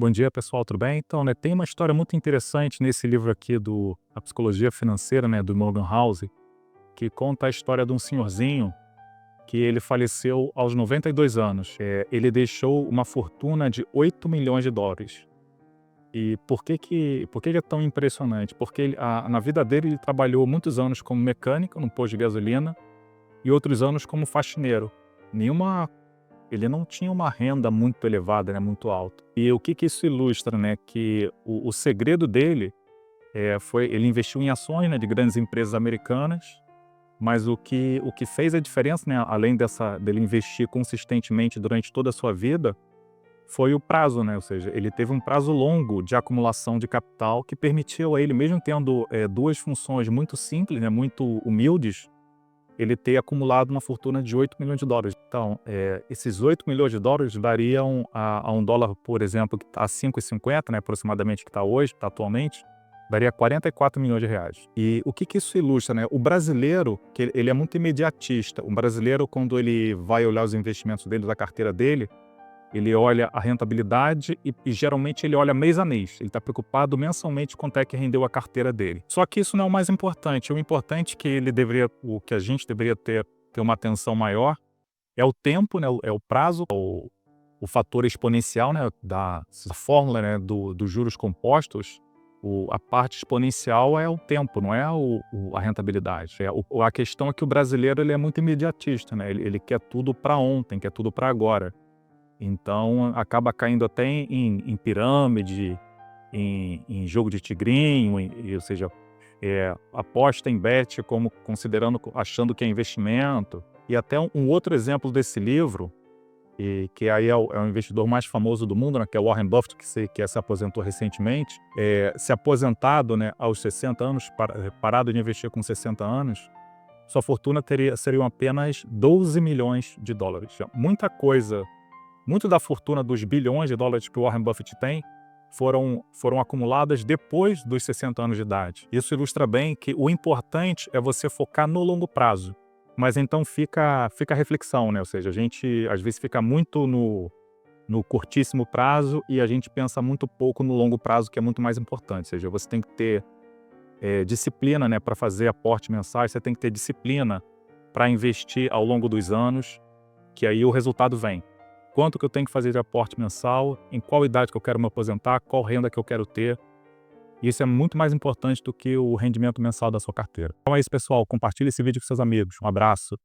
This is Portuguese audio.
Bom dia, pessoal, tudo bem? Então, tem uma história muito interessante nesse livro aqui do A Psicologia Financeira, do Morgan Housel, que conta a história de um senhorzinho que ele faleceu aos 92 anos. Ele deixou uma fortuna de 8 milhões de dólares. E por que é tão impressionante? Porque na vida dele ele trabalhou muitos anos como mecânico num posto de gasolina e outros anos como faxineiro. Nenhuma Ele não tinha uma renda muito elevada, muito alta. E o que isso ilustra, que o segredo dele foi ele investiu em ações, de grandes empresas americanas, mas o que fez a diferença, além dele investir consistentemente durante toda a sua vida, foi o prazo, ou seja, ele teve um prazo longo de acumulação de capital que permitiu a ele, mesmo tendo duas funções muito simples, muito humildes, ele ter acumulado uma fortuna de 8 milhões de dólares. Então, esses 8 milhões de dólares variam a um dólar, por exemplo, que está a 5,50, aproximadamente, que está hoje, está atualmente, daria 44 milhões de reais. E o que isso ilustra? O brasileiro, que ele é muito imediatista. O brasileiro, quando ele vai olhar os investimentos dele, da carteira dele, ele olha a rentabilidade e geralmente ele olha mês a mês. Ele está preocupado mensalmente quanto é que rendeu a carteira dele. Só que isso não é o mais importante. O importante o que a gente deveria ter uma atenção maior é o tempo, é o prazo, o fator exponencial, da fórmula, dos juros compostos. A parte exponencial é o tempo, não é a rentabilidade. A questão é que o brasileiro ele é muito imediatista, ele quer tudo para ontem, quer tudo para agora. Então, acaba caindo até em pirâmide, em jogo de tigrinho, ou seja, aposta em bet achando que é investimento. E até um outro exemplo desse livro, que aí é o investidor mais famoso do mundo, que é o Warren Buffett, que se aposentou recentemente, se aposentado, aos 60 anos, parado de investir com 60 anos, sua fortuna seriam apenas 12 milhões de dólares. Muito da fortuna dos bilhões de dólares que o Warren Buffett tem foram acumuladas depois dos 60 anos de idade. Isso ilustra bem que o importante é você focar no longo prazo. Mas então fica a reflexão, ou seja, a gente às vezes fica muito no curtíssimo prazo e a gente pensa muito pouco no longo prazo, que é muito mais importante. Ou seja, você tem que ter disciplina, para fazer aporte mensais, você tem que ter disciplina para investir ao longo dos anos, que aí o resultado vem. Quanto que eu tenho que fazer de aporte mensal, em qual idade que eu quero me aposentar, qual renda que eu quero ter. Isso é muito mais importante do que o rendimento mensal da sua carteira. Então é isso, pessoal. Compartilhe esse vídeo com seus amigos. Um abraço.